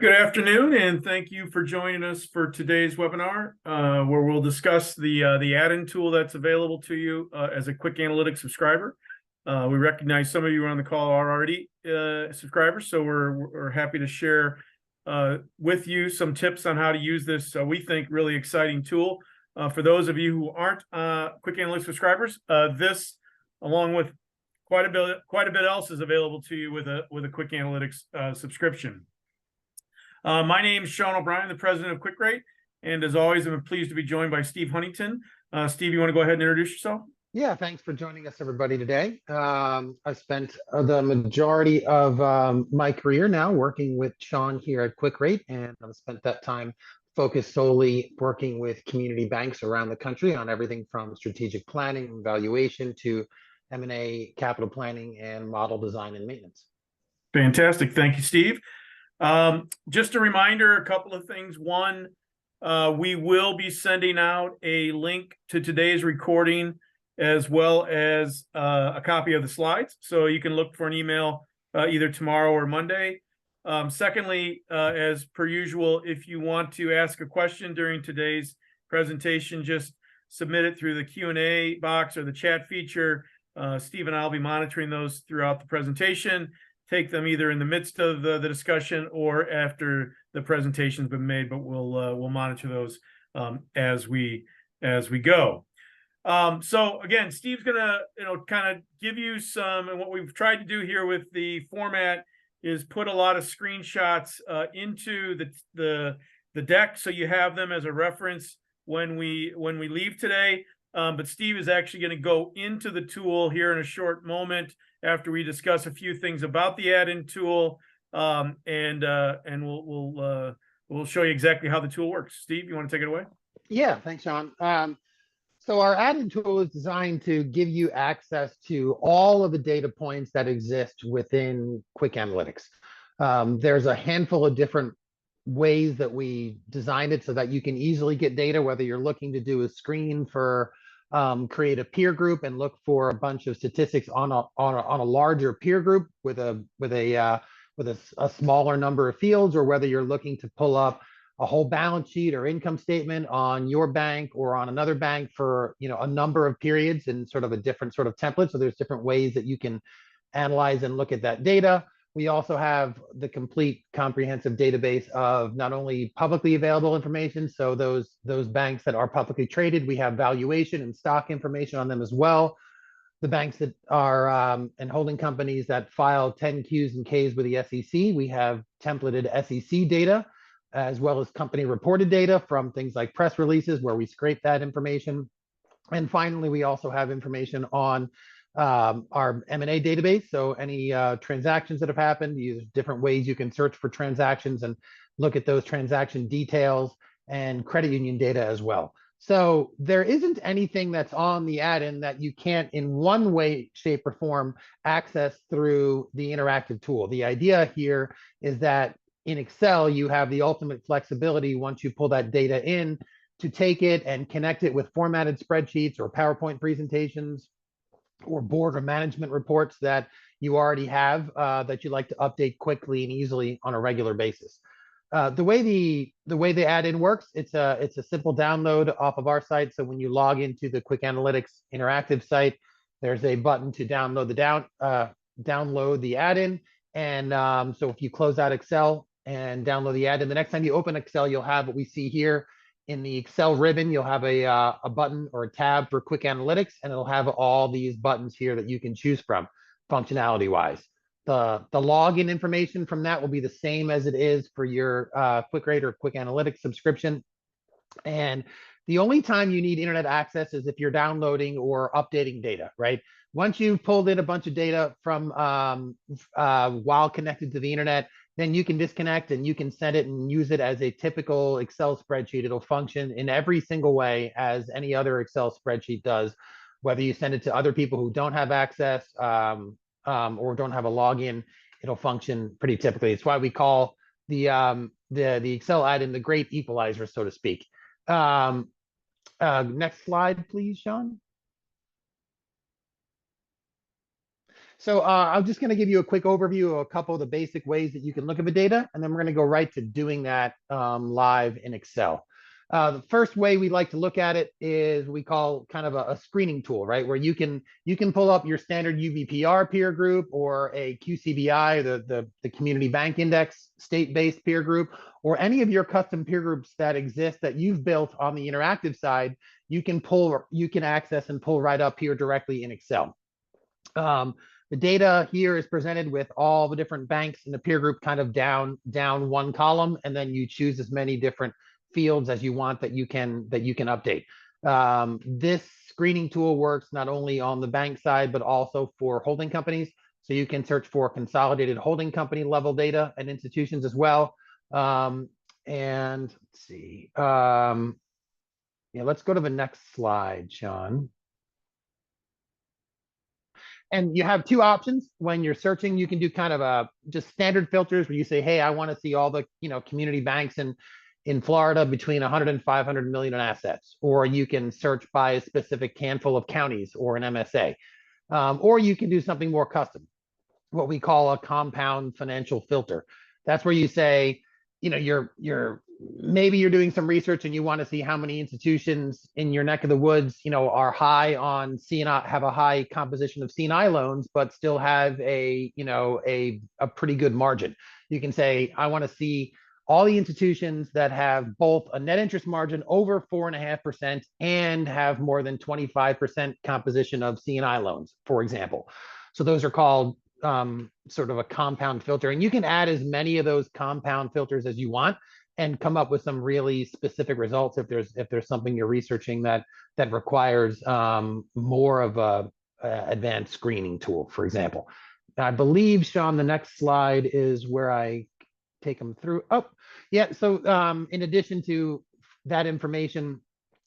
Good afternoon, and thank you for joining us for today's webinar, where we'll discuss the add-in tool that's available to you as a QwickAnalytics subscriber. We recognize some of you on the call are already subscribers, so we're happy to share with you some tips on how to use this, we think, really exciting tool. For those of you who aren't QwickAnalytics subscribers, this, along with quite a bit else, is available to you with a QwickAnalytics subscription. My name is Sean O'Brien, the president of QuickRate, and as always, I'm pleased to be joined by Steve Huntington. Steve, you want to go ahead and introduce yourself? Yeah, thanks for joining us, everybody, today. I spent the majority of my career now working with Sean here at QuickRate, and I've spent that time focused solely working with community banks around the country on everything from strategic planning and valuation to M&A, capital planning, and model design and maintenance. Fantastic. Thank you, Steve. Just a reminder, a couple of things. One, we will be sending out a link to today's recording as well as a copy of the slides. So you can look for an email either tomorrow or Monday. Secondly, as per usual, if you want to ask a question during today's presentation, just submit it through the Q&A box or the chat feature. Steve and I will be monitoring those throughout the presentation. Take them either in the midst of the discussion or after the presentation's been made, but we'll monitor those as we go. So again, Steve's gonna kind of give you some, and what we've tried to do here with the format is put a lot of screenshots into the deck, so you have them as a reference when we leave today. But Steve is actually going to go into the tool here in a short moment after we discuss a few things about the add-in tool, and we'll show you exactly how the tool works. Steve, you want to take it away? Yeah, thanks, Sean. So our add-in tool is designed to give you access to all of the data points that exist within QwickAnalytics. There's a handful of different ways that we designed it so that you can easily get data, whether you're looking to do a screen for create a peer group and look for a bunch of statistics on a larger peer group with a smaller number of fields, or whether you're looking to pull up a whole balance sheet or income statement on your bank or on another bank for a number of periods in sort of a different sort of template. So there's different ways that you can analyze and look at that data. We also have the complete comprehensive database of not only publicly available information, so those banks that are publicly traded, we have valuation and stock information on them as well. The banks that are and holding companies that file 10Qs and Ks with the SEC, we have templated SEC data, as well as company reported data from things like press releases where we scrape that information. And finally, we also have information on our M&A database. So any transactions that have happened, there's different ways you can search for transactions and look at those transaction details, and credit union data as well. So there isn't anything that's on the add-in that you can't in one way, shape, or form access through the interactive tool. The idea here is that in Excel, you have the ultimate flexibility once you pull that data in to take it and connect it with formatted spreadsheets or PowerPoint presentations or board or management reports that you already have that you like to update quickly and easily on a regular basis. The way the add-in works, it's a simple download off of our site. So when you log into the QwickAnalytics interactive site, there's a button to download the add-in. And so if you close out Excel and download the add-in, the next time you open Excel, you'll have what we see here. In the Excel ribbon, you'll have a button or a tab for QwickAnalytics, and it'll have all these buttons here that you can choose from functionality-wise. The login information from that will be the same as it is for your QuickRate or QwickAnalytics subscription. And the only time you need internet access is if you're downloading or updating data, right? Once you've pulled in a bunch of data from while connected to the internet, then you can disconnect and you can send it and use it as a typical Excel spreadsheet. It'll function in every single way as any other Excel spreadsheet does, whether you send it to other people who don't have access or don't have a login, it'll function pretty typically. It's why we call the Excel add-in the great equalizer, so to speak. Next slide, please, Sean. So I'm just going to give you a quick overview of a couple of the basic ways that you can look at the data, and then we're going to go right to doing that live in Excel. The first way we like to look at it is we call kind of a screening tool, right? Where you can pull up your standard UVPR peer group or a QCBI, the Community Bank Index state-based peer group, or any of your custom peer groups that exist that you've built on the interactive side. You can access and pull right up here directly in Excel. The data here is presented with all the different banks in the peer group kind of down one column, and then you choose as many different fields as you want that you can update. This screening tool works not only on the bank side, but also for holding companies. So you can search for consolidated holding company level data and institutions as well. And let's see. Yeah, let's go to the next slide, Sean. And you have two options when you're searching. You can do kind of just standard filters where you say, hey, I want to see all the community banks in Florida between 100 and 500 million in assets. Or you can search by a specific handful of counties or an MSA. Or you can do something more custom, what we call a compound financial filter. That's where you say, maybe you're doing some research and you want to see how many institutions in your neck of the woods, are high on C&I, have a high composition of C&I loans, but still have a pretty good margin. You can say, I want to see all the institutions that have both a net interest margin over 4.5% and have more than 25% composition of C&I loans, for example. So those are called sort of a compound filter, and you can add as many of those compound filters as you want and come up with some really specific results if there's something you're researching that requires more of a advanced screening tool, for example. I believe, Sean, the next slide is where I take them through. Oh, yeah. So in addition to that information,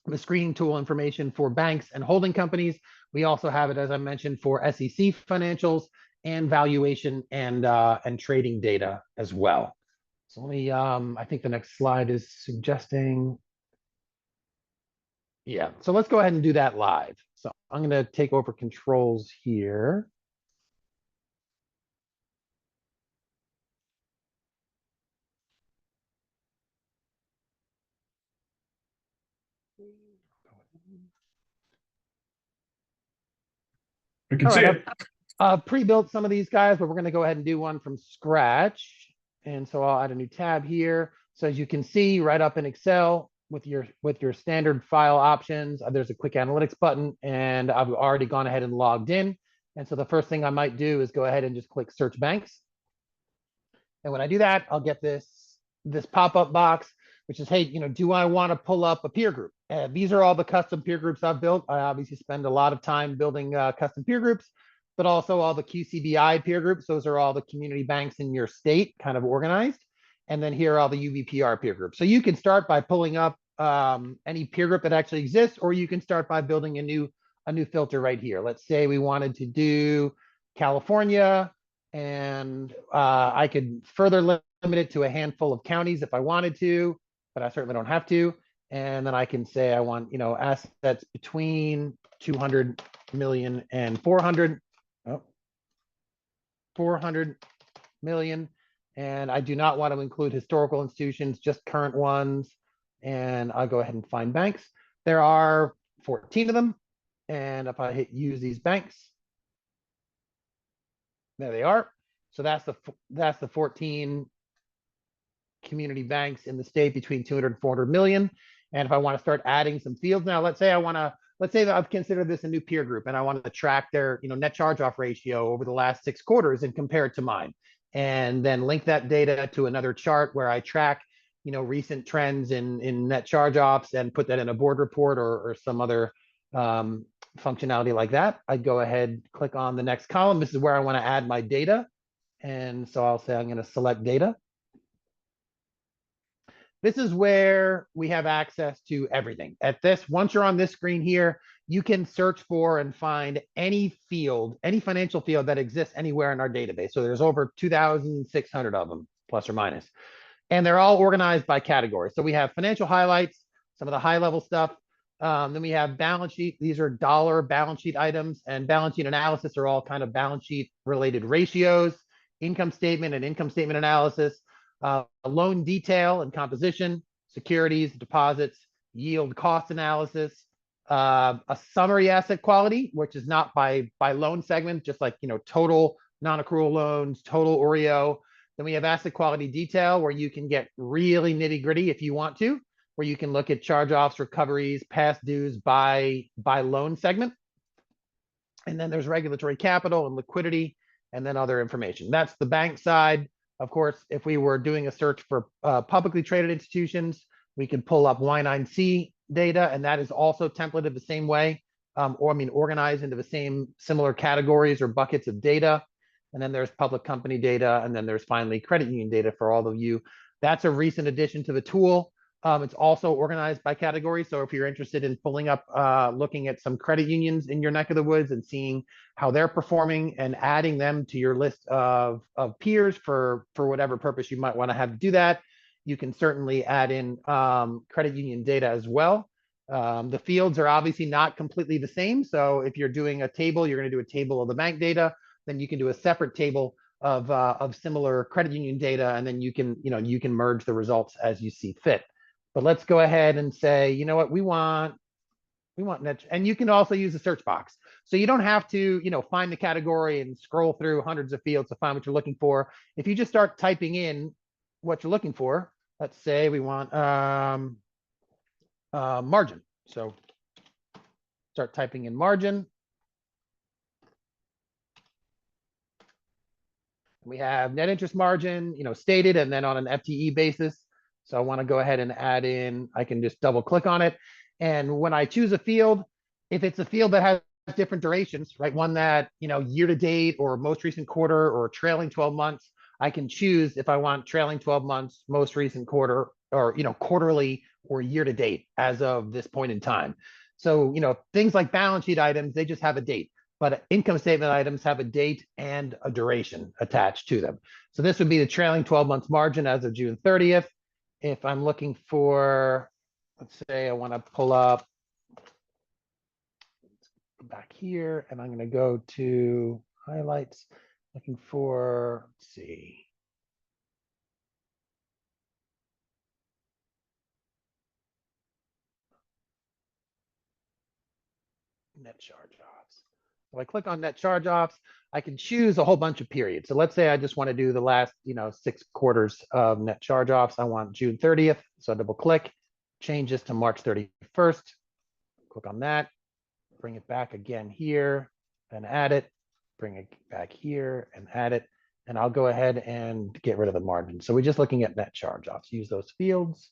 the screening tool information for banks and holding companies, we also have it, as I mentioned, for SEC financials and valuation and trading data as well. So let me, I think the next slide is suggesting. Yeah, so let's go ahead and do that live. So I'm going to take over controls here. We can see it. Pre-built some of these guys, but we're going to go ahead and do one from scratch. And so I'll add a new tab here. So as you can see right up in Excel with your standard file options, there's a QwickAnalytics button, and I've already gone ahead and logged in. And so the first thing I might do is go ahead and just click search banks. And when I do that, I'll get this pop-up box, which is, hey, do I want to pull up a peer group? These are all the custom peer groups I've built. I obviously spend a lot of time building custom peer groups, but also all the QCBI peer groups. Those are all the community banks in your state kind of organized. And then here are all the UVPR peer groups. So you can start by pulling up any peer group that actually exists, or you can start by building a new filter right here. Let's say we wanted to do California, and I could further limit it to a handful of counties if I wanted to, but I certainly don't have to. And then I can say I want, assets between 200 million and 400 million. And I do not want to include historical institutions, just current ones. And I'll go ahead and find banks. There are 14 of them. And if I hit use these banks, there they are. So that's the 14 community banks in the state between 200 and 400 million. And if I want to start adding some fields now, let's say that I've considered this a new peer group and I want to track their net charge-off ratio over the last 6 quarters and compare it to mine, and then link that data to another chart where I track recent trends in net charge-offs and put that in a board report or some other functionality like that. I'd go ahead, click on the next column. This is where I want to add my data. And so I'll say I'm going to select data. This is where we have access to everything. Once you're on this screen here, you can search for and find any field, any financial field that exists anywhere in our database. So there's over 2,600 of them, plus or minus. And they're all organized by category. So we have financial highlights, some of the high level stuff. Then we have balance sheet. These are dollar balance sheet items, and balance sheet analysis are all kind of balance sheet related ratios, income statement and income statement analysis, loan detail and composition, securities, deposits, yield cost analysis, a summary asset quality, which is not by loan segment, just like, total non-accrual loans, total OREO. Then we have asset quality detail, where you can get really nitty gritty if you want to, where you can look at charge-offs, recoveries, past dues by loan segment. And then there's regulatory capital and liquidity, and then other information. That's the bank side. Of course, if we were doing a search for publicly traded institutions, we can pull up Y9C data, and that is also templated the same way, organized into the same similar categories or buckets of data. And then there's public company data, and then there's finally credit union data for all of you. That's a recent addition to the tool. It's also organized by category. So if you're interested in pulling up, looking at some credit unions in your neck of the woods and seeing how they're performing and adding them to your list of peers for whatever purpose you might want to have to do that, you can certainly add in credit union data as well. The fields are obviously not completely the same. So if you're doing a table, you're going to do a table of the bank data, then you can do a separate table of similar credit union data, and then you can merge the results as you see fit. But let's go ahead and say, you know what, we want net, and you can also use the search box. So you don't have to, find the category and scroll through hundreds of fields to find what you're looking for. If you just start typing in what you're looking for, let's say we want margin. So start typing in margin. We have net interest margin, stated, and then on an FTE basis. So I want to go ahead and add in, I can just double click on it. And when I choose a field, if it's a field that has different durations, right? One that, year to date or most recent quarter or trailing 12 months, I can choose if I want trailing 12 months, most recent quarter, or, quarterly or year to date as of this point in time. So, things like balance sheet items, they just have a date. But income statement items have a date and a duration attached to them. So this would be the trailing 12 months margin as of June 30th. If I'm looking for, let's say I want to pull up back here, and I'm going to go to highlights, looking for, let's see. Net charge-offs. So I click on net charge-offs, I can choose a whole bunch of periods. So let's say I just want to do the last, 6 quarters of net charge-offs. I want June 30th. So I double click, change this to March 31st. Click on that, bring it back again here and add it, bring it back here and add it. And I'll go ahead and get rid of the margin. So we're just looking at net charge-offs. Use those fields.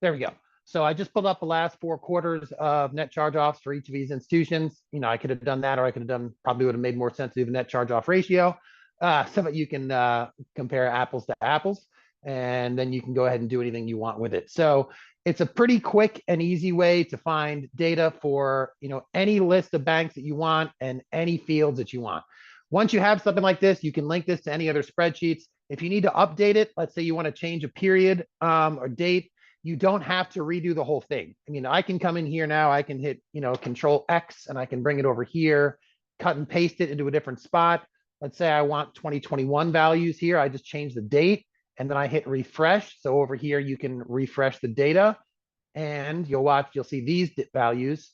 There we go. So I just pulled up the last 4 quarters of net charge-offs for each of these institutions. I could have done that, or I could have done, probably would have made more sense to do the net charge-off ratio, so that you can compare apples to apples, and then you can go ahead and do anything you want with it. So it's a pretty quick and easy way to find data for, any list of banks that you want and any fields that you want. Once you have something like this, you can link this to any other spreadsheets. If you need to update it, let's say you want to change a period or date, you don't have to redo the whole thing. I can come in here now, I can hit, Control X, and I can bring it over here, cut and paste it into a different spot. Let's say I want 2021 values here. I just change the date, and then I hit refresh. So over here, you can refresh the data, and you'll see these values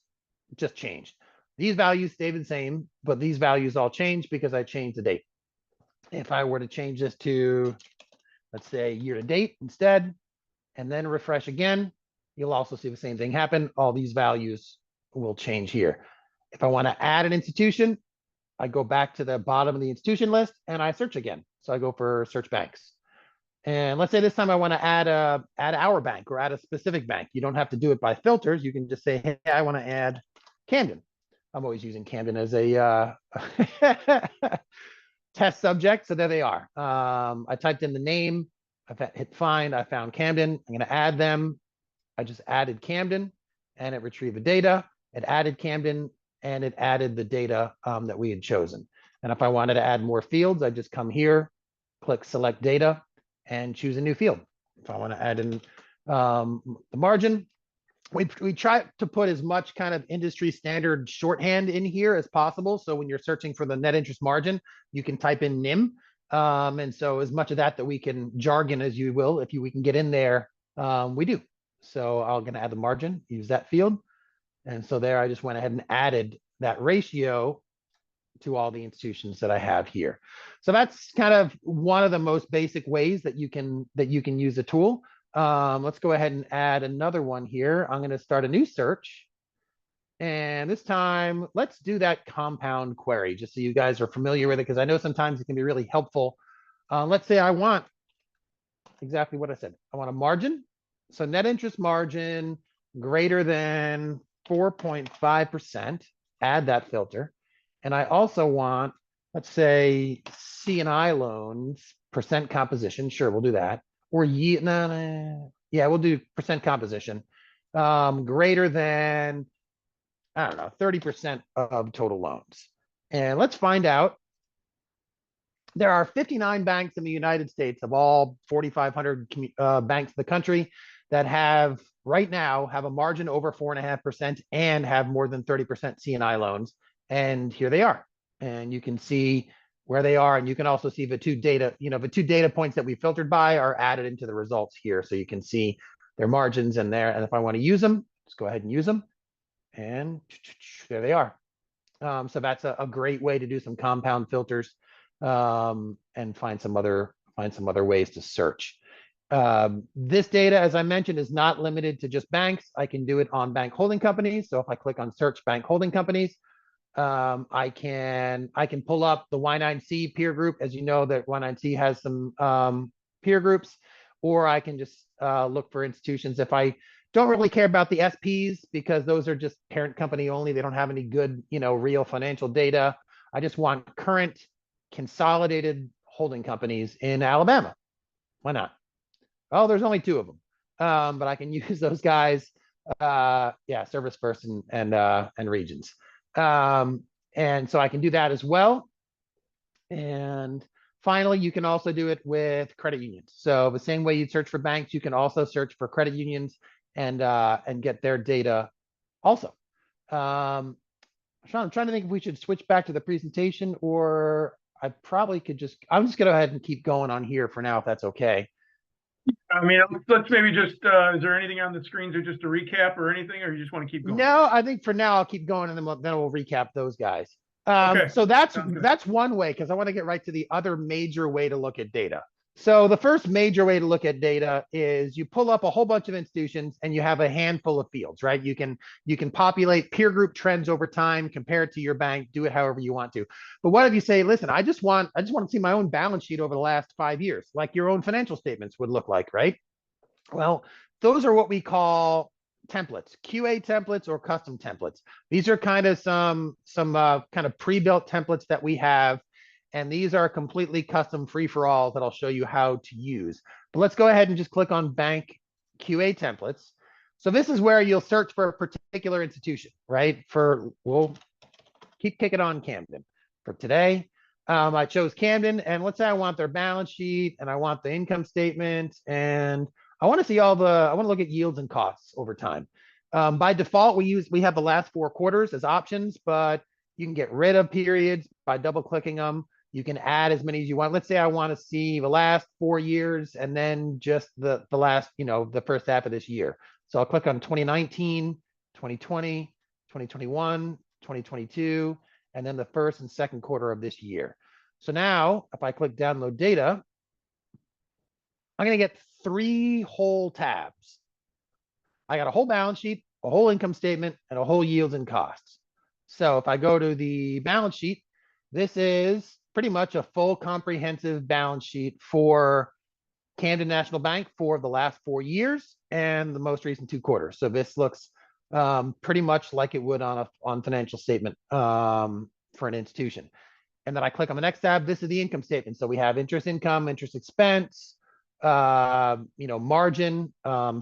just changed. These values stay the same, but these values all change because I changed the date. If I were to change this to, let's say, year to date instead, and then refresh again, you'll also see the same thing happen. All these values will change here. If I want to add an institution, I go back to the bottom of the institution list and I search again. So I go for search banks. And let's say this time I want to add our bank or add a specific bank. You don't have to do it by filters. You can just say, hey, I want to add Camden. I'm always using Camden as a test subject. So there they are. I typed in the name. I've hit find, I found Camden. I'm going to add them. I just added Camden and it retrieved the data. It added Camden and it added the data that we had chosen. And if I wanted to add more fields, I just come here, click select data and choose a new field. If I want to add in the margin, we try to put as much kind of industry standard shorthand in here as possible. So when you're searching for the net interest margin, you can type in NIM. And so as much of that we can jargon as you will, if we can get in there, we do. So I'm going to add the margin, use that field. And so there I just went ahead and added that ratio to all the institutions that I have here. So that's kind of one of the most basic ways that you can use the tool. Let's go ahead and add another one here. I'm going to start a new search. And this time, let's do that compound query, just so you guys are familiar with it, because I know sometimes it can be really helpful. Let's say I want exactly what I said. I want a margin. So net interest margin greater than 4.5%. Add that filter. And I also want, let's say, C&I loans, percent composition. Sure, we'll do that. Or yeah, we'll do percent composition. Greater than, I don't know, 30% of total loans. And let's find out. There are 59 banks in the United States of all 4,500 banks in the country that have right now have a margin over 4.5% and have more than 30% C&I loans. And here they are. And you can see where they are. And you can also see the two data points that we filtered by are added into the results here. So you can see their margins in there. And if I want to use them, just go ahead and use them. And there they are. So that's a great way to do some compound filters and find some other ways to search. This data, as I mentioned, is not limited to just banks. I can do it on bank holding companies. So if I click on search bank holding companies, I can pull up the Y9C peer group. As you know, that Y9C has some peer groups, or I can just look for institutions. If I don't really care about the SPs, because those are just parent company only, they don't have any good, real financial data. I just want current consolidated holding companies in Alabama. Why not? Oh, there's only 2 of them, but I can use those guys. Yeah, Service First and Regions. And so I can do that as well. And finally, you can also do it with credit unions. So the same way you search for banks, you can also search for credit unions and get their data also. Sean, I'm trying to think if we should switch back to the presentation, or I probably could I'm just going to go ahead and keep going on here for now, if that's okay. I mean, let's maybe just, is there anything on the screens or just a recap or anything, or you just want to keep going? No, I think for now I'll keep going, and then we'll recap those guys. Okay. So that's one way, because I want to get right to the other major way to look at data. So the first major way to look at data is you pull up a whole bunch of institutions and you have a handful of fields, right? You can populate peer group trends over time, compare it to your bank, do it however you want to. But what if you say, listen, I just want to see my own balance sheet over the last 5 years, like your own financial statements would look like, right? Well, those are what we call templates, QA templates or custom templates. These are kind of some kind of pre-built templates that we have. And these are completely custom free-for-all that I'll show you how to use. But let's go ahead and just click on bank QA templates. So this is where you'll search for a particular institution, right? We'll keep kicking on Camden. For today, I chose Camden, and let's say I want their balance sheet and I want the income statement, and I want to see I want to look at yields and costs over time. By default, we have the last 4 quarters as options, but you can get rid of periods by double clicking them. You can add as many as you want. Let's say I want to see the last 4 years and then just the last, the first half of this year. So I'll click on 2019, 2020, 2021, 2022, and then the first and second quarter of this year. So now if I click download data, I'm going to get 3 whole tabs. I got a whole balance sheet, a whole income statement, and a whole yields and costs. So if I go to the balance sheet, this is pretty much a full comprehensive balance sheet for Camden National Bank for the last 4 years and the most recent 2 quarters. So this looks pretty much like it would on financial statement for an institution. And then I click on the next tab. This is the income statement. So we have interest income, interest expense, margin,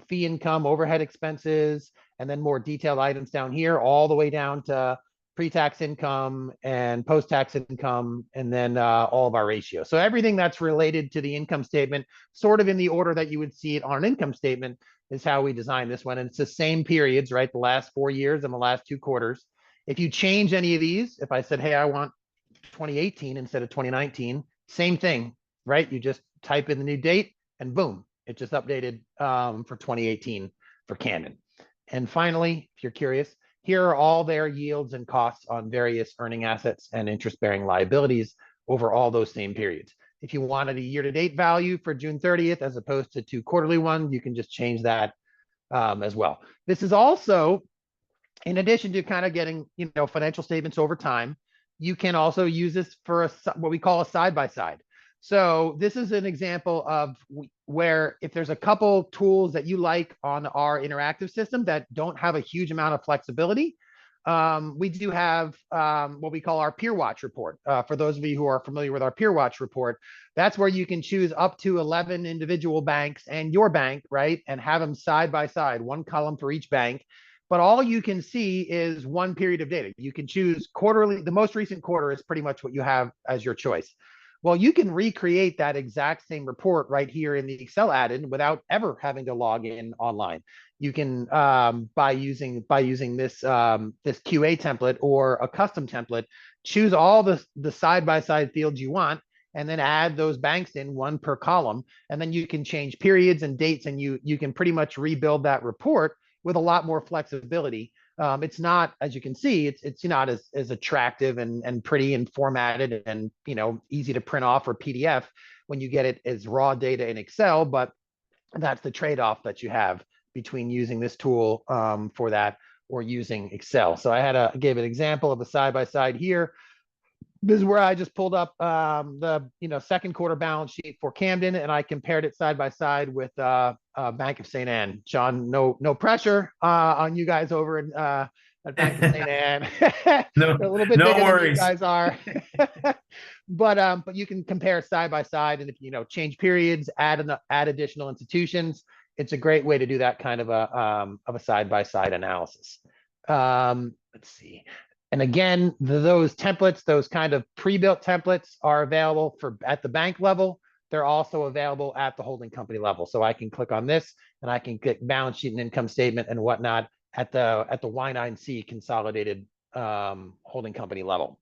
fee income, overhead expenses, and then more detailed items down here, all the way down to pre-tax income and post-tax income, and then all of our ratios. So everything that's related to the income statement, sort of in the order that you would see it on an income statement, is how we designed this one. And it's the same periods, right? The last 4 years and the last 2 quarters. If you change any of these, if I said, hey, I want 2018 instead of 2019, same thing, right? You just type in the new date and boom, it just updated for 2018 for Camden. And finally, if you're curious, here are all their yields and costs on various earning assets and interest-bearing liabilities over all those same periods. If you wanted a year-to-date value for June 30th as opposed to 2 quarterly ones, you can just change that as well. This is also, in addition to kind of getting, financial statements over time, you can also use this for what we call a side-by-side. So this is an example of where if there's a couple tools that you like on our interactive system that don't have a huge amount of flexibility, we do have what we call our Peer Watch report. For those of you who are familiar with our Peer Watch report, that's where you can choose up to 11 individual banks and your bank, right? And have them side by side, one column for each bank. But all you can see is one period of data. You can choose quarterly. The most recent quarter is pretty much what you have as your choice. Well, you can recreate that exact same report right here in the Excel add-in without ever having to log in online. You can, by using this this QA template or a custom template, choose all the side-by-side fields you want, and then add those banks in, one per column. And then you can change periods and dates, and you can pretty much rebuild that report with a lot more flexibility. It's not, as you can see, it's not as attractive and pretty and formatted and easy to print off or PDF when you get it as raw data in Excel, but that's the trade-off that you have between using this tool for that or using Excel. So I gave an example of a side-by-side here. This is where I just pulled up the second quarter balance sheet for Camden, and I compared it side by side with Bank of St. Anne. John, no pressure on you guys over at Bank of St. Anne. No, a little bit no bigger worries. than you guys are. but you can compare side by side, and if change periods, add additional institutions. It's a great way to do that kind of a side by side analysis. Let's see. And again, those templates, those kind of pre-built templates are available at the bank level. They're also available at the holding company level. So I can click on this and I can click balance sheet and income statement and whatnot at the Y9C consolidated holding company level.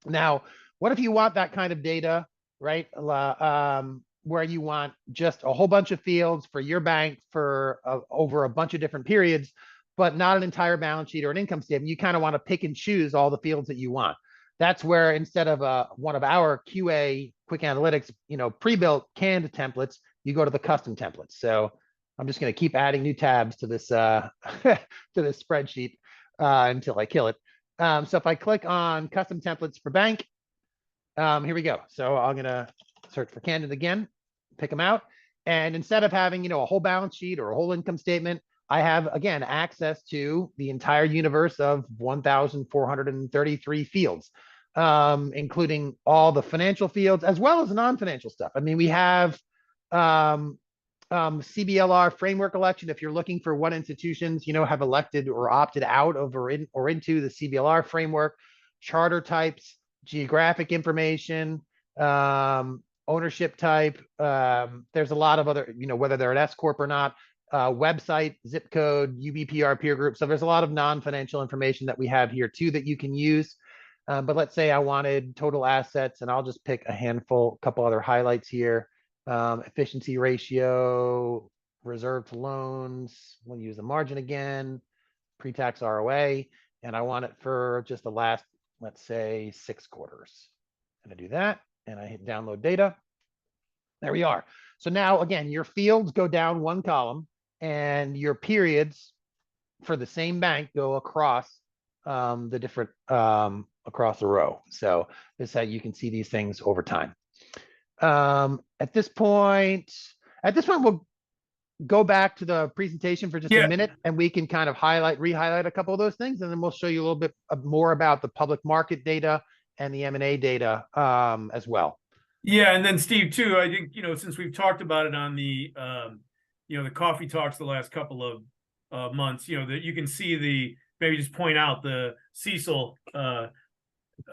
Now, what if you want that kind of data, right? Where you want just a whole bunch of fields for your bank for over a bunch of different periods, but not an entire balance sheet or an income statement. You kind of want to pick and choose all the fields that you want. That's where instead of one of our QA QwickAnalytics, pre-built canned templates, you go to the custom templates. So I'm just going to keep adding new tabs to this to this spreadsheet until I kill it. So if I click on custom templates for bank, here we go. So I'm going to search for Camden again, pick them out. And instead of having, a whole balance sheet or a whole income statement, I have, again, access to the entire universe of 1,433 fields, including all the financial fields as well as non-financial stuff. I mean, we have CBLR framework election. If you're looking for what institutions, have elected or opted out of or into the CBLR framework, charter types, geographic information, ownership type. There's a lot of other, whether they're an S Corp or not. Website, zip code, UBPR peer group. So there's a lot of non-financial information that we have here too that you can use. But let's say I wanted total assets, and I'll just pick a handful, a couple other highlights here. Efficiency ratio, reserve to loans. We'll use the margin again, pre-tax ROA, and I want it for just the last, let's say, 6 quarters. And I do that, and I hit download data. There we are. So now, again, your fields go down one column, and your periods for the same bank go across the different across the row. So this is how you can see these things over time. At this point, we'll go back to the presentation for just a minute, and we can kind of re-highlight a couple of those things, and then we'll show you a little bit more about the public market data and the M&A data as well. Yeah, and then Steve too, I think, since we've talked about it on the the coffee talks the last couple of months, that you can see maybe just point out the Cecil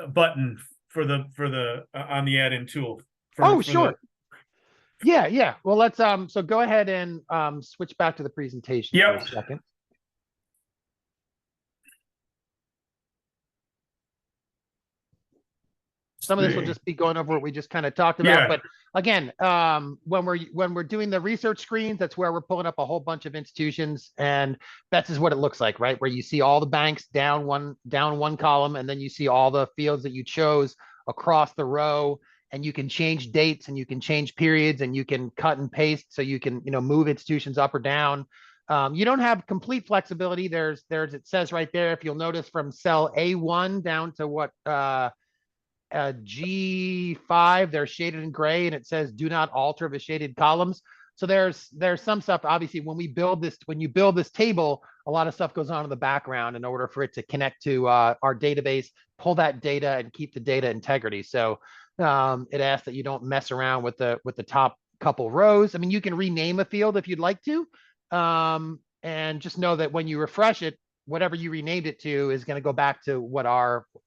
button for the on the add-in tool. Oh, sure. Yeah. Well, let's so go ahead and switch back to the presentation for a second. Some of this will just be going over what we just kind of talked about. But again, when we're doing the research screens, that's where we're pulling up a whole bunch of institutions, and that's just what it looks like, right? Where you see all the banks down one column, and then you see all the fields that you chose across the row, and you can change dates and you can change periods and you can cut and paste, so you can move institutions up or down. You don't have complete flexibility. There's it says right there, if you'll notice, from cell A1 down to what G5, they're shaded in gray, and it says do not alter the shaded columns. So there's some stuff, obviously, when you build this table, a lot of stuff goes on in the background in order for it to connect to our database, pull that data, and keep the data integrity. So it asks that you don't mess around with the top couple rows. I mean, you can rename a field if you'd like to, and just know that when you refresh it, whatever you renamed it to is going to go back to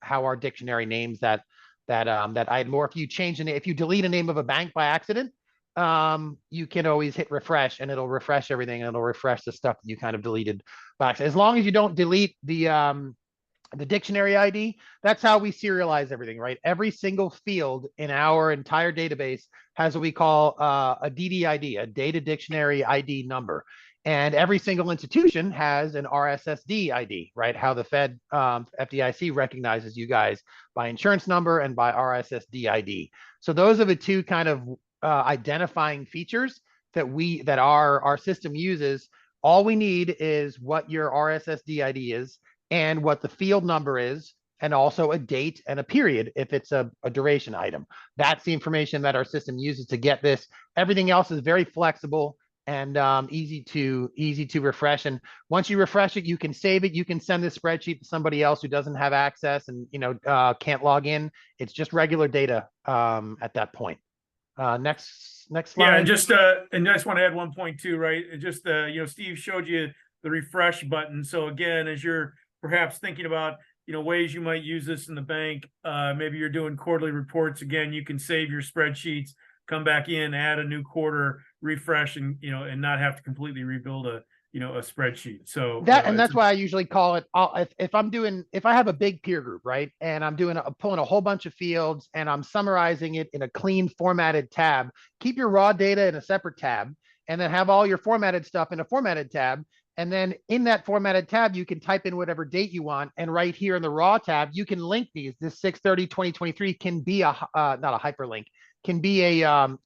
how our dictionary names that item. Or if you if you delete a name of a bank by accident, you can always hit refresh, and it'll refresh everything, and it'll refresh the stuff that you kind of deleted by accident. As long as you don't delete the dictionary ID, that's how we serialize everything, right? Every single field in our entire database has what we call a DDID, a data dictionary ID number. And every single institution has an RSSD ID, right? How the Fed, FDIC recognizes you guys by insurance number and by RSSD ID. So those are the two kind of identifying features that our system uses. All we need is what your RSSD ID is and what the field number is, and also a date and a period if it's a duration item. That's the information that our system uses to get this. Everything else is very flexible and easy to refresh. And once you refresh it, you can save it. You can send this spreadsheet to somebody else who doesn't have access and can't log in. It's just regular data at that point. Next slide. Yeah, and I just want to add one point too, right? It just Steve showed you the refresh button. So again, as you're perhaps thinking about ways you might use this in the bank, maybe you're doing quarterly reports. Again, you can save your spreadsheets, come back in, add a new quarter, refresh, and not have to completely rebuild a spreadsheet. So that's why I usually call it, if I have a big peer group, right, and I'm pulling a whole bunch of fields and I'm summarizing it in a clean formatted tab, keep your raw data in a separate tab, and then have all your formatted stuff in a formatted tab. And then in that formatted tab, you can type in whatever date you want. And right here in the raw tab, you can link these. This 6/30/2023 can be not a hyperlink, can be a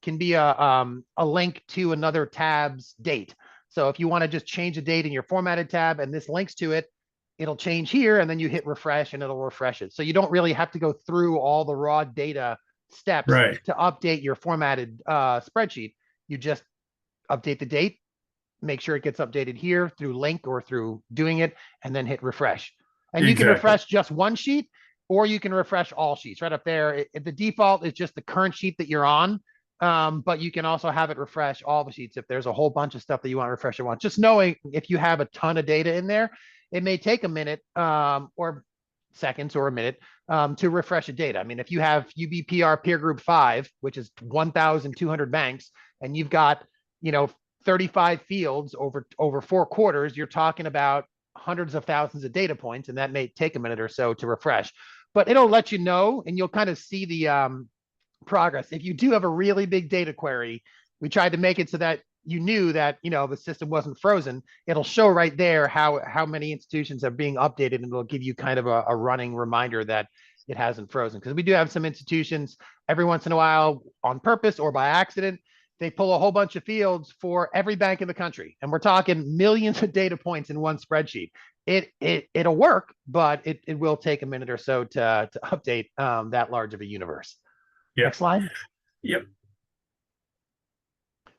link to another tab's date. So if you want to just change a date in your formatted tab and this links to it, it'll change here, and then you hit refresh and it'll refresh it. So you don't really have to go through all the raw data steps to update your formatted spreadsheet. You just update the date, make sure it gets updated here through link or through doing it, and then hit refresh. And you can refresh just one sheet, or you can refresh all sheets. Right up there, the default is just the current sheet that you're on, but you can also have it refresh all the sheets if there's a whole bunch of stuff that you want to refresh at once. Just knowing if you have a ton of data in there, it may take a minute or seconds or a minute to refresh a data. I mean, if you have UBPR peer group 5, which is 1,200 banks, and you've got 35 fields over 4 quarters, you're talking about hundreds of thousands of data points, and that may take a minute or so to refresh. But it'll let you know, and you'll kind of see the progress. If you do have a really big data query, we tried to make it so that you knew that the system wasn't frozen. It'll show right there how many institutions are being updated, and it'll give you kind of a running reminder that it hasn't frozen. Because we do have some institutions every once in a while, on purpose or by accident, they pull a whole bunch of fields for every bank in the country, and we're talking millions of data points in one spreadsheet. It'll work, but it will take a minute or so to update that large of a universe. Yep. Next slide. Yep.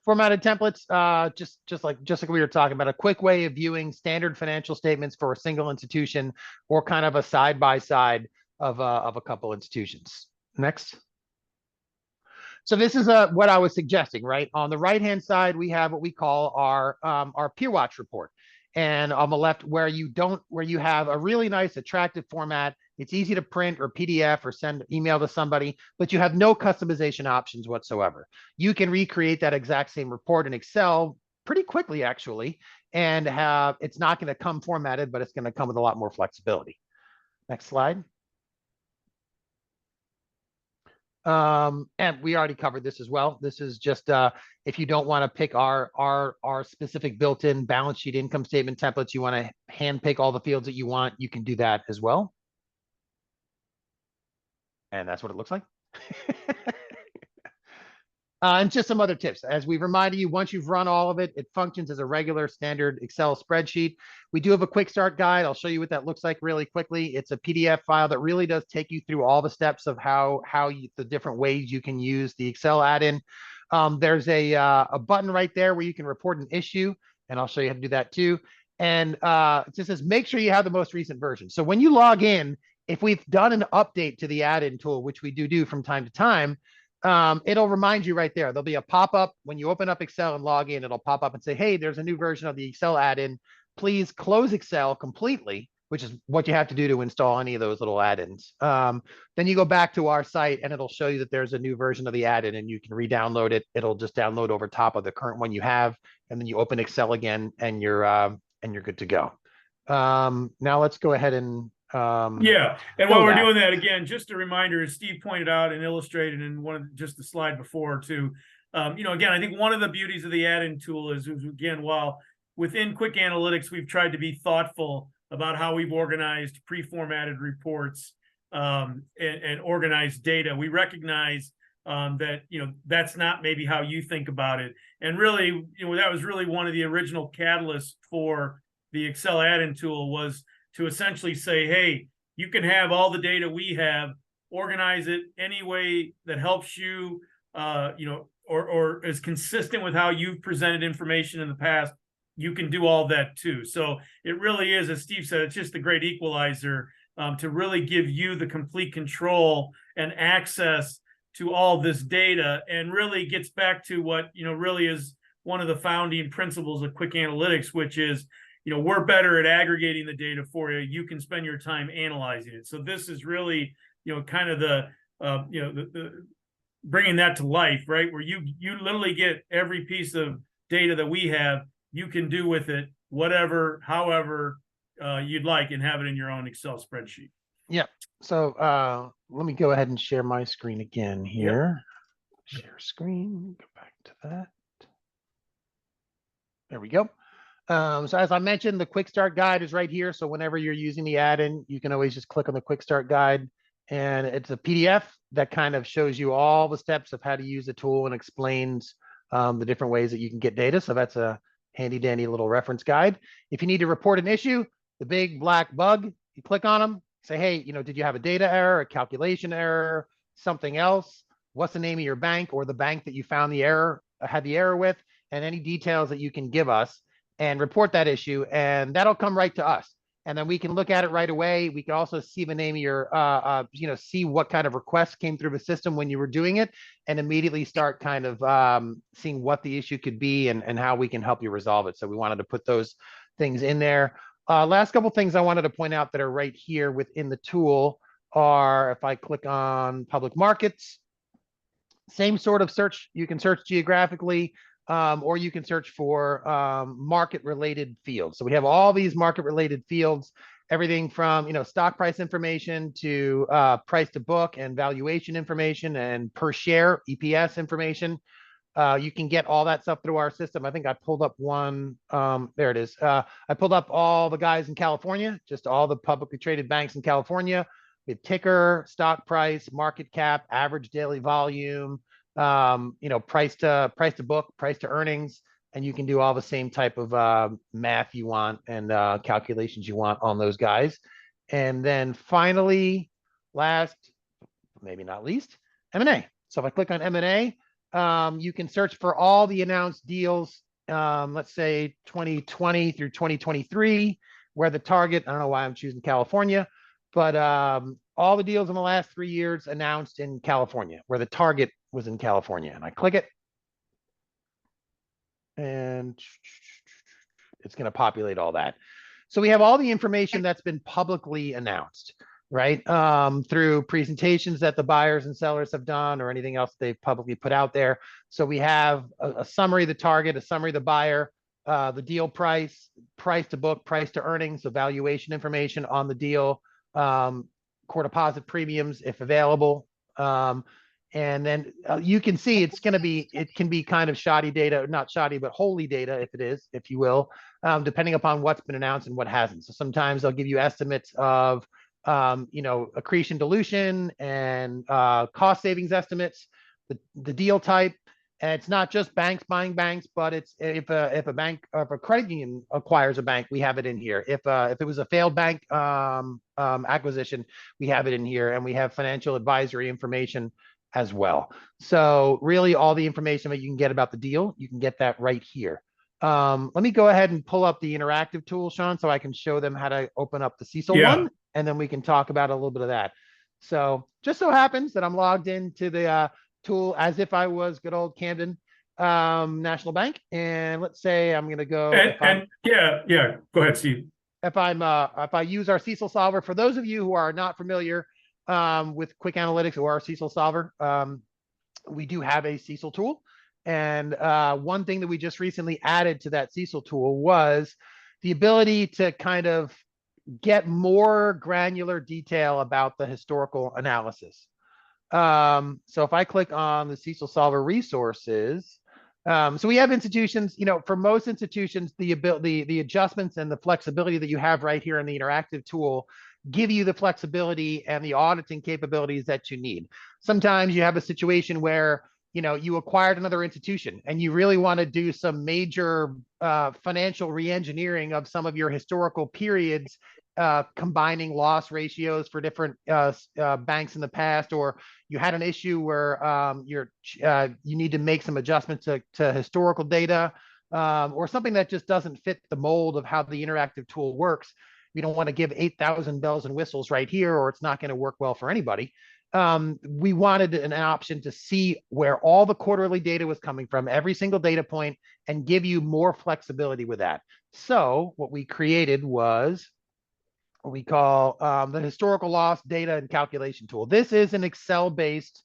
Formatted templates, just like we were talking about, a quick way of viewing standard financial statements for a single institution, or kind of a side by side of a couple institutions. Next. So this is what I was suggesting, right? On the right-hand side, we have what we call our Peer Watch report. And on the left, where you have a really nice, attractive format. It's easy to print or PDF or send email to somebody, but you have no customization options whatsoever. You can recreate that exact same report in Excel pretty quickly, actually, and it's not going to come formatted, but it's going to come with a lot more flexibility. Next slide. And we already covered this as well. This is just if you don't want to pick our specific built-in balance sheet income statement templates, you want to hand pick all the fields that you want, you can do that as well. And that's what it looks like. And just some other tips. As we've reminded you, once you've run all of it, it functions as a regular standard Excel spreadsheet. We do have a quick start guide. I'll show you what that looks like really quickly. It's a PDF file that really does take you through all the steps of the different ways you can use the Excel add-in. There's a button right there where you can report an issue, and I'll show you how to do that too. And it just says, make sure you have the most recent version. So when you log in, if we've done an update to the add-in tool, which we do from time to time, it'll remind you right there. There'll be a pop-up when you open up Excel and log in. It'll pop up and say, hey, there's a new version of the Excel add-in. Please close Excel completely, which is what you have to do to install any of those little add-ins. Then you go back to our site and it'll show you that there's a new version of the add-in and you can re-download it. It'll just download over top of the current one you have, and then you open Excel again and you're good to go. Now let's go ahead and yeah, and while we're doing that, again, just a reminder, as Steve pointed out and illustrated in just the slide before too, again, I think one of the beauties of the add-in tool is again, while within QwickAnalytics, we've tried to be thoughtful about how we've organized pre-formatted reports and organized data. We recognize that, that's not maybe how you think about it. And really, that was really one of the original catalysts for the Excel add-in tool, was to essentially say, hey, you can have all the data we have, organize it any way that helps you, or is consistent with how you've presented information in the past. You can do all that too. So it really is, as Steve said, it's just a great equalizer to really give you the complete control and access to all this data, and really gets back to what, really is one of the founding principles of QwickAnalytics, which is, we're better at aggregating the data for you. You can spend your time analyzing it. So this is really, kind of the bringing that to life, right? Where you literally get every piece of data that we have, you can do with it whatever, however you'd like, and have it in your own Excel spreadsheet. Yeah. So let me go ahead and share my screen again here. Yep. Share screen, go back to that. There we go. So as I mentioned, the quick start guide is right here. So whenever you're using the add-in, you can always just click on the quick start guide, and it's a PDF that kind of shows you all the steps of how to use the tool and explains the different ways that you can get data. So that's a handy dandy little reference guide. If you need to report an issue, the big black bug, you click on them, say, hey, did you have a data error, a calculation error, something else? What's the name of your bank or the bank that you found the error, had the error with, and any details that you can give us, and report that issue, and that'll come right to us. And then we can look at it right away. We can also see the name of your, see what kind of requests came through the system when you were doing it, and immediately start kind of seeing what the issue could be and how we can help you resolve it. So we wanted to put those things in there. Last couple things I wanted to point out that are right here within the tool are, if I click on public markets, same sort of search. You can search geographically, or you can search for market-related fields. So we have all these market-related fields, everything from stock price information to price to book and valuation information and per share EPS information. You can get all that stuff through our system. I think I pulled up one. There it is. I pulled up all the guys in California, just all the publicly traded banks in California, with ticker, stock price, market cap, average daily volume, price to book, price to earnings, and you can do all the same type of math you want and calculations you want on those guys. And then finally, last, maybe not least, M&A. So if I click on M&A, you can search for all the announced deals, let's say 2020 through 2023, where the target, I don't know why I'm choosing California, but all the deals in the last 3 years announced in California, where the target was in California. And I click it. And it's going to populate all that. So we have all the information that's been publicly announced, right? Through presentations that the buyers and sellers have done or anything else they've publicly put out there. So we have a summary of the target, a summary of the buyer, the deal price, price to book, price to earnings, so valuation information on the deal, core deposit premiums if available. And then you can see it can be kind of shoddy data, not shoddy, but holy data if it is, if you will, depending upon what's been announced and what hasn't. So sometimes they'll give you estimates of, accretion dilution and cost savings estimates, the deal type. And it's not just banks buying banks, but it's if a bank or if a credit union acquires a bank, we have it in here. If it was a failed bank acquisition, we have it in here, and we have financial advisory information as well. So really all the information that you can get about the deal, you can get that right here. Let me go ahead and pull up the interactive tool, Sean, so I can show them how to open up the Cecil one, and then we can talk about a little bit of that. So just so happens that I'm logged into the tool as if I was good old Camden National Bank. And let's say I'm going to go. Yeah, go ahead, Steve. If I use our Cecil solver, for those of you who are not familiar with QwickAnalytics or our Cecil solver, we do have a Cecil tool. And one thing that we just recently added to that Cecil tool was the ability to kind of get more granular detail about the historical analysis. So if I click on the Cecil solver resources, so we have institutions, for most institutions, the adjustments and the flexibility that you have right here in the interactive tool give you the flexibility and the auditing capabilities that you need. Sometimes you have a situation where, you acquired another institution and you really want to do some major financial reengineering of some of your historical periods, combining loss ratios for different banks in the past, or you had an issue where you need to make some adjustments to historical data, or something that just doesn't fit the mold of how the interactive tool works. We don't want to give 8,000 bells and whistles right here, or it's not going to work well for anybody. We wanted an option to see where all the quarterly data was coming from, every single data point, and give you more flexibility with that. So what we created was what we call the historical loss data and calculation tool. This is an Excel-based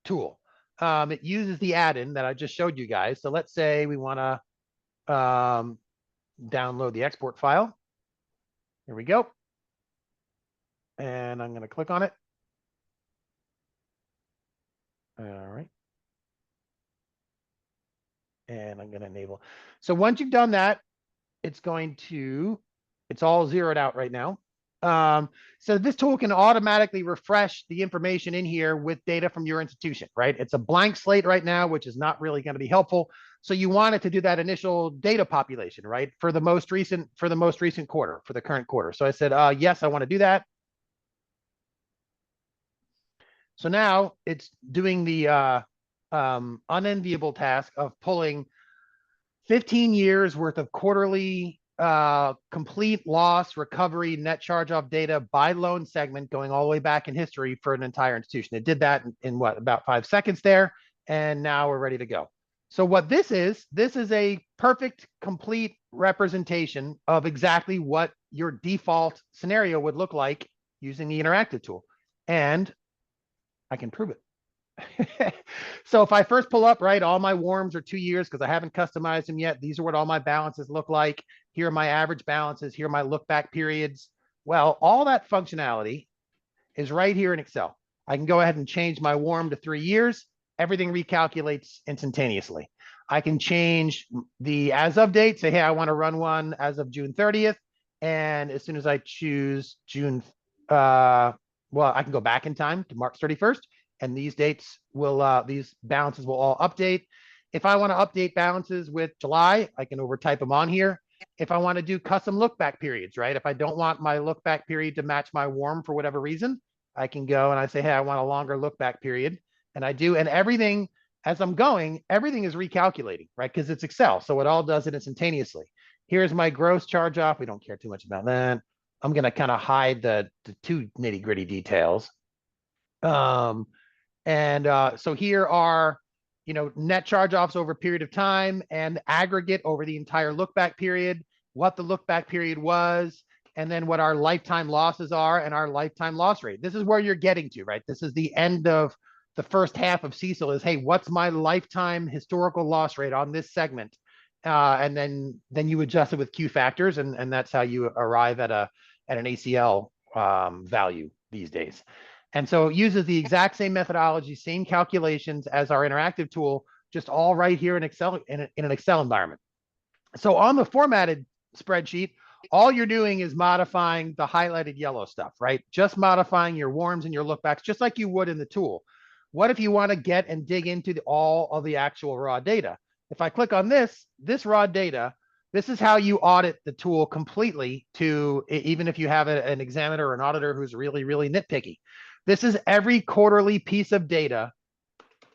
tool. It uses the add-in that I just showed you guys. So let's say we want to download the export file. Here we go. And I'm going to click on it. All right. And I'm going to enable. So once you've done that, it's all zeroed out right now. So this tool can automatically refresh the information in here with data from your institution, right? It's a blank slate right now, which is not really going to be helpful. So you want it to do that initial data population, right? For the most recent quarter, for the current quarter. So I said, yes, I want to do that. So now it's doing the unenviable task of pulling 15 years worth of quarterly complete loss, recovery, net charge-off data by loan segment going all the way back in history for an entire institution. It did that in what, about 5 seconds there, and now we're ready to go. So what this is a perfect, complete representation of exactly what your default scenario would look like using the interactive tool. And I can prove it. So if I first pull up, right, all my warms are 2 years because I haven't customized them yet. These are what all my balances look like. Here are my average balances. Here are my look back periods. Well, all that functionality is right here in Excel. I can go ahead and change my warm to 3 years. Everything recalculates instantaneously. I can change the as of date, say, hey, I want to run one as of June 30th. And as soon as I choose June, well, I can go back in time to March 31st, and these dates will, these balances will all update. If I want to update balances with July, I can overtype them on here. If I want to do custom look back periods, right? If I don't want my look back period to match my warm for whatever reason, I can go and I say, hey, I want a longer look back period. And I do, and everything, as I'm going, everything is recalculating, right? Because it's Excel. So it all does it instantaneously. Here's my gross charge off. We don't care too much about that. I'm going to kind of hide the too nitty gritty details. So here are, net charge offs over a period of time and aggregate over the entire look back period. what the look back period was, and then what our lifetime losses are and our lifetime loss rate. This is where you're getting to, right? This is the end of the first half of CECL is, hey, what's my lifetime historical loss rate on this segment? And then you adjust it with Q factors, and that's how you arrive at an ACL value these days. And so it uses the exact same methodology, same calculations as our interactive tool, just all right here in Excel, in an Excel environment. So on the formatted spreadsheet, all you're doing is modifying the highlighted yellow stuff, right? Just modifying your warms and your lookbacks, just like you would in the tool. What if you want to get and dig into all of the actual raw data? If I click on this raw data, this is how you audit the tool completely, to even if you have an examiner or an auditor who's really, really nitpicky. This is every quarterly piece of data,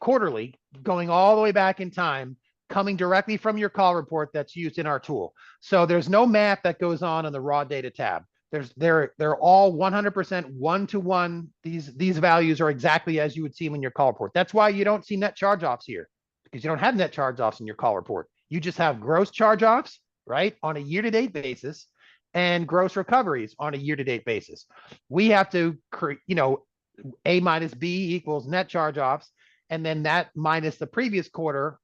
quarterly, going all the way back in time, coming directly from your call report that's used in our tool. So there's no math that goes on in the raw data tab. They're all 100% one-to-one. These values are exactly as you would see them in your call report. That's why you don't see net charge-offs here, because you don't have net charge-offs in your call report. You just have gross charge-offs, right, on a year-to-date basis, and gross recoveries on a year-to-date basis. We have to create, A minus B equals net charge-offs, and then that minus the previous quarter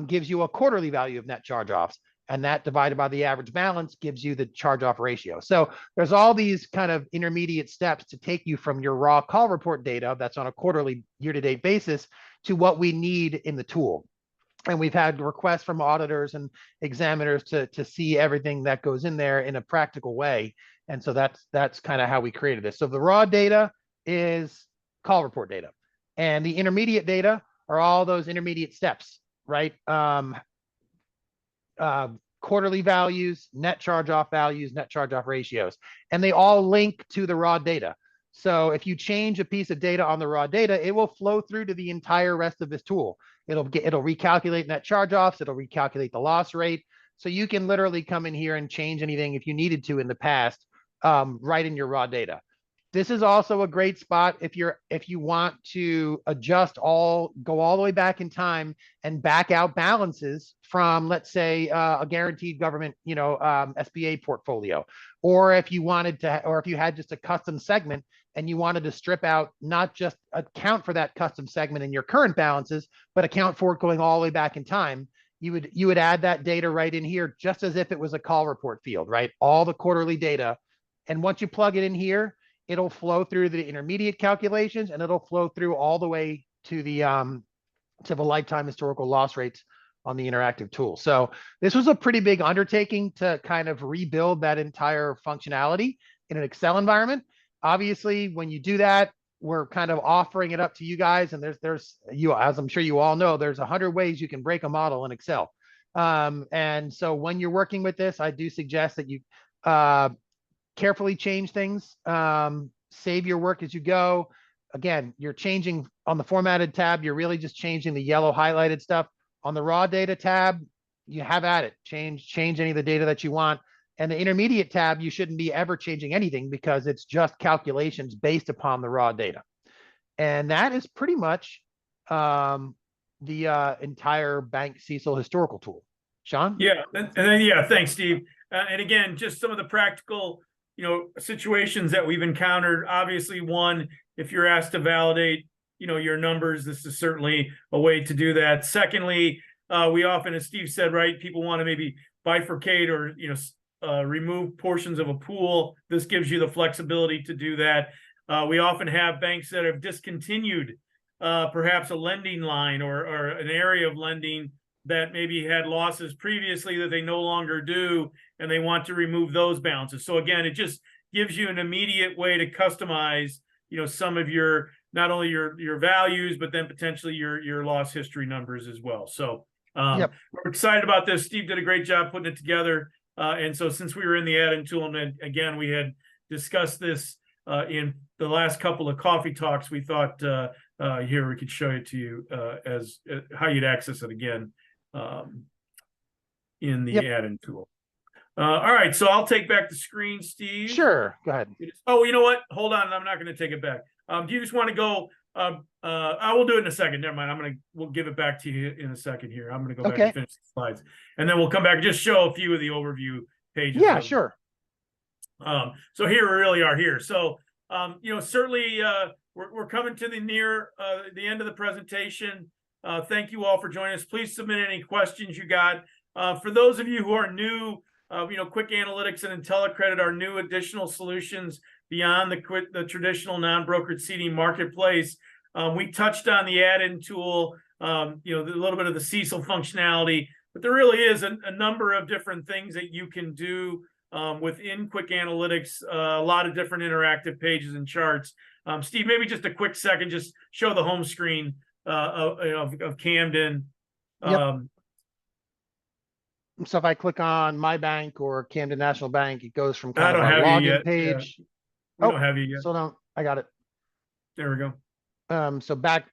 gives you a quarterly value of net charge-offs, and that divided by the average balance gives you the charge-off ratio. So there's all these kind of intermediate steps to take you from your raw call report data that's on a quarterly year-to-date basis to what we need in the tool. And we've had requests from auditors and examiners to see everything that goes in there in a practical way. And so that's kind of how we created this. So the raw data is call report data, and the intermediate data are all those intermediate steps, right? Quarterly values, net charge-off values, net charge-off ratios, and they all link to the raw data. So if you change a piece of data on the raw data, it will flow through to the entire rest of this tool. It'll recalculate net charge-offs, it'll recalculate the loss rate. So you can literally come in here and change anything if you needed to in the past, right in your raw data. This is also a great spot if you want to go all the way back in time and back out balances from, let's say, a guaranteed government, SBA portfolio, or if you had just a custom segment and you wanted to strip out, not just account for that custom segment in your current balances, but account for it going all the way back in time. You would add that data right in here, just as if it was a call report field, right? All the quarterly data, and once you plug it in here, it'll flow through the intermediate calculations, and it'll flow through all the way to the lifetime historical loss rates on the interactive tool. So this was a pretty big undertaking to kind of rebuild that entire functionality in an Excel environment. Obviously, when you do that, we're kind of offering it up to you guys, and there's as I'm sure you all know, there's 100 ways you can break a model in Excel. And so when you're working with this, I do suggest that you carefully change things, save your work as you go. Again, you're changing on the formatted tab, you're really just changing the yellow highlighted stuff. On the raw data tab, you have at it, change any of the data that you want. And the intermediate tab, you shouldn't be ever changing anything, because it's just calculations based upon the raw data. And that is pretty much the entire bank CECL historical tool. Sean? Yeah, and then, yeah, thanks, Steve. And again, just some of the practical situations that we've encountered. Obviously, one, if you're asked to validate, your numbers, this is certainly a way to do that. Secondly, we often, as Steve said, right, people want to maybe bifurcate or, remove portions of a pool. This gives you the flexibility to do that. We often have banks that have discontinued perhaps a lending line or an area of lending that maybe had losses previously that they no longer do, and they want to remove those balances. So again, it just gives you an immediate way to customize, some of your, not only your values, but then potentially your loss history numbers as well. So we're excited about this. Steve did a great job putting it together. And so since we were in the add-in tool, and again, we had discussed this in the last couple of coffee talks, we thought here we could show it to you as how you'd access it again in the add-in tool. All right, so I'll take back the screen, Steve. Sure, go ahead. Oh, you know what? Hold on, I'm not going to take it back. Do you just want to go? I will do it in a second. Never mind. We'll give it back to you in a second here. I'm going to go back and finish the slides, and then we'll come back and just show a few of the overview pages Yeah, of. sure. So here we really are here. So, certainly we're coming to the the end of the presentation. Thank you all for joining us. Please submit any questions you got. For those of you who are new, QwickAnalytics and IntelliCredit are new additional solutions beyond the traditional non-brokered CD marketplace. We touched on the add-in tool, a little bit of the CECL functionality, but there really is a number of different things that you can do within QwickAnalytics, a lot of different interactive pages and charts. Steve, maybe just a quick second, just show the home screen of Camden. Yep. So if I click on my bank or Camden National Bank, it goes from kind of our login page. Yeah. We don't have you yet. So no, I got it. There we go. So back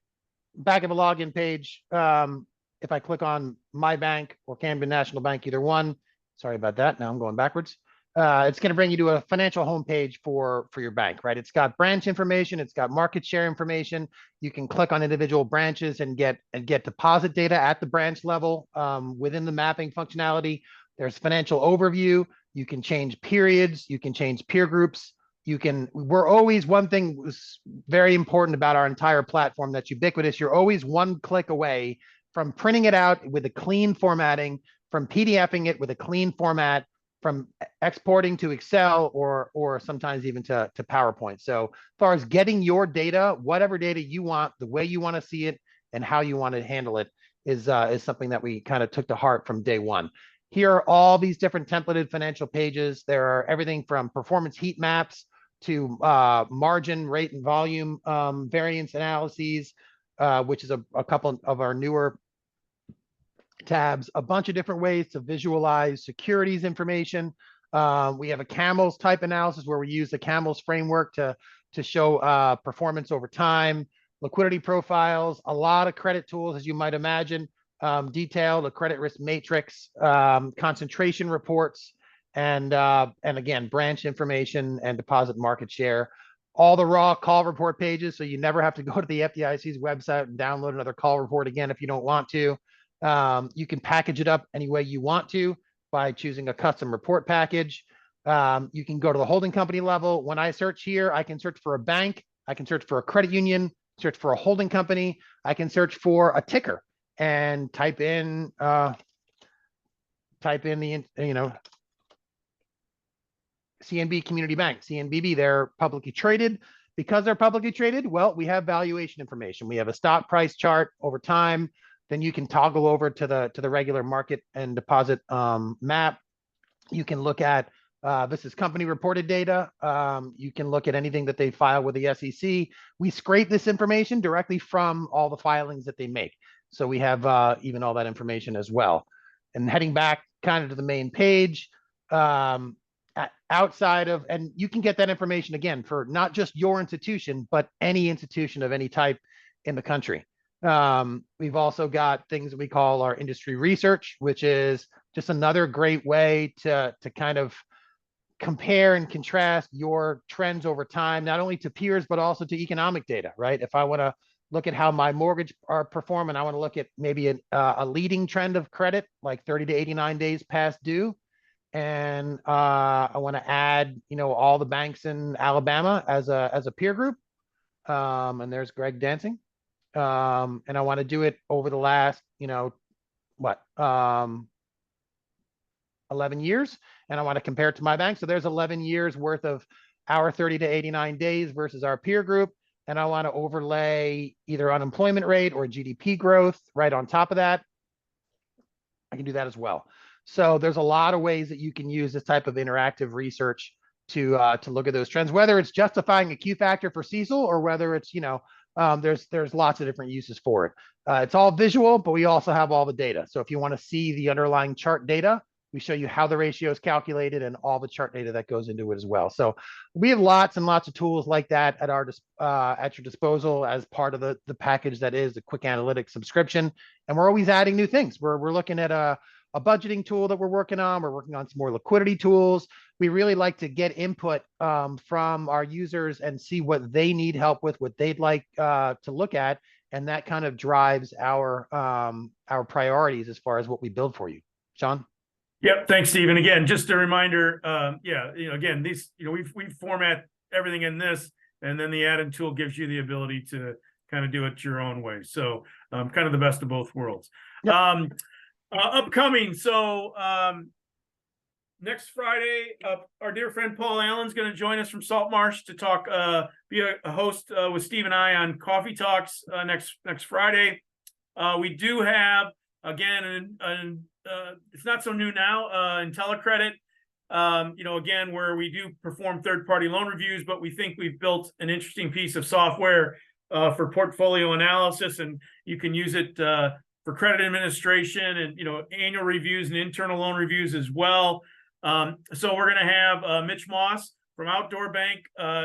of a login page. If I click on my bank or Camden National Bank, either one, sorry about that. Now I'm going backwards. It's going to bring you to a financial homepage for your bank, right? It's got branch information. It's got market share information. You can click on individual branches and get deposit data at the branch level within the mapping functionality. There's financial overview. You can change periods. You can change peer groups. One thing was very important about our entire platform that's ubiquitous. You're always one click away from printing it out with a clean formatting, from PDFing it with a clean format, from exporting to Excel or sometimes even to PowerPoint. So as far as getting your data, whatever data you want, the way you want to see it and how you want to handle it is something that we kind of took to heart from day one. Here are all these different templated financial pages. There are everything from performance heat maps to margin, rate, and volume variance analyses, which is a couple of our newer tabs, a bunch of different ways to visualize securities information. We have a camels type analysis where we use the camels framework to show performance over time, liquidity profiles, a lot of credit tools, as you might imagine, detailed, a credit risk matrix, concentration reports, and again, branch information and deposit market share. All the raw call report pages, so you never have to go to the FDIC's website and download another call report again if you don't want to. You can package it up any way you want to by choosing a custom report package. You can go to the holding company level. When I search here, I can search for a bank, I can search for a credit union, search for a holding company, I can search for a ticker and type in the CNB Community Bank, CNBB. They're publicly traded. Because they're publicly traded, well, we have valuation information. We have a stock price chart over time. Then you can toggle over to the regular market and deposit map. You can look at this is company reported data. You can look at anything that they file with the SEC. We scrape this information directly from all the filings that they make. So we have even all that information as well. And heading back kind of to the main page, outside of, and you can get that information again for not just your institution, but any institution of any type in the country. We've also got things that we call our industry research, which is just another great way to kind of compare and contrast your trends over time, not only to peers, but also to economic data, right? If I want to look at how my mortgage are performing, I want to look at maybe a leading trend of credit, like 30 to 89 days past due. And I want to add, all the banks in Alabama as a peer group. And there's Greg dancing. And I want to do it over the last, 11 years. And I want to compare it to my bank. So there's 11 years worth of our 30 to 89 days versus our peer group. And I want to overlay either unemployment rate or GDP growth right on top of that. I can do that as well. So there's a lot of ways that you can use this type of interactive research to look at those trends, whether it's justifying a Q factor for CECL or whether it's, there's lots of different uses for it. It's all visual, but we also have all the data. So if you want to see the underlying chart data, we show you how the ratio is calculated and all the chart data that goes into it as well. So we have lots and lots of tools like that at your disposal as part of the package that is the QwickAnalytics subscription. And we're always adding new things. We're looking at a budgeting tool that we're working on. We're working on some more liquidity tools. We really like to get input from our users and see what they need help with, what they'd like to look at. And that kind of drives our priorities as far as what we build for you. Sean? Yep. Thanks, Steve. And again, just a reminder, yeah, again, these, we format everything in this, and then the add-in tool gives you the ability to kind of do it your own way. So kind of the best of both worlds. Yep. Upcoming. So next Friday, our dear friend Paul Allen's going to join us from Salt Marsh to talk, be a host with Steve and I on Coffee Talks next Friday. We do have, again, it's not so new now, IntelliCredit, again, where we do perform third-party loan reviews, but we think we've built an interesting piece of software for portfolio analysis, and you can use it for credit administration and, annual reviews and internal loan reviews as well. So we're going to have Mitch Moss from Outdoor Bank.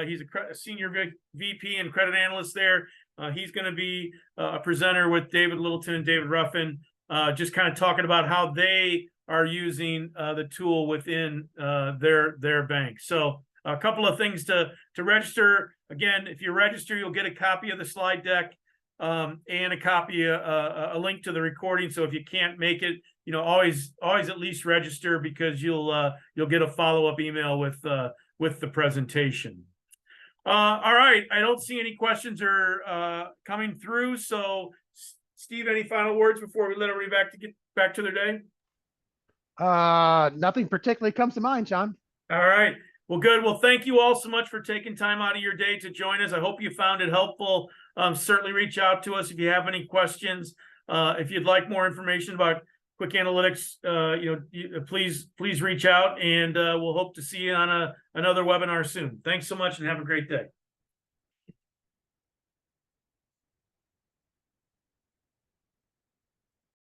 He's a senior VP and credit analyst there. He's going to be a presenter with David Littleton and David Ruffin, just kind of talking about how they are using the tool within their bank. So a couple of things to register. Again, if you register, you'll get a copy of the slide deck and a copy, a link to the recording. So if you can't make it, always at least register, because you'll get a follow-up email with the presentation. All right, I don't see any questions are coming through. So Steve, any final words before we let everybody get back to their day? Nothing particularly comes to mind, Sean. All right. Well, good. Well, thank you all so much for taking time out of your day to join us. I hope you found it helpful. Certainly reach out to us if you have any questions. If you'd like more information about QwickAnalytics, please reach out, and we'll hope to see you on another webinar soon. Thanks so much and have a great day.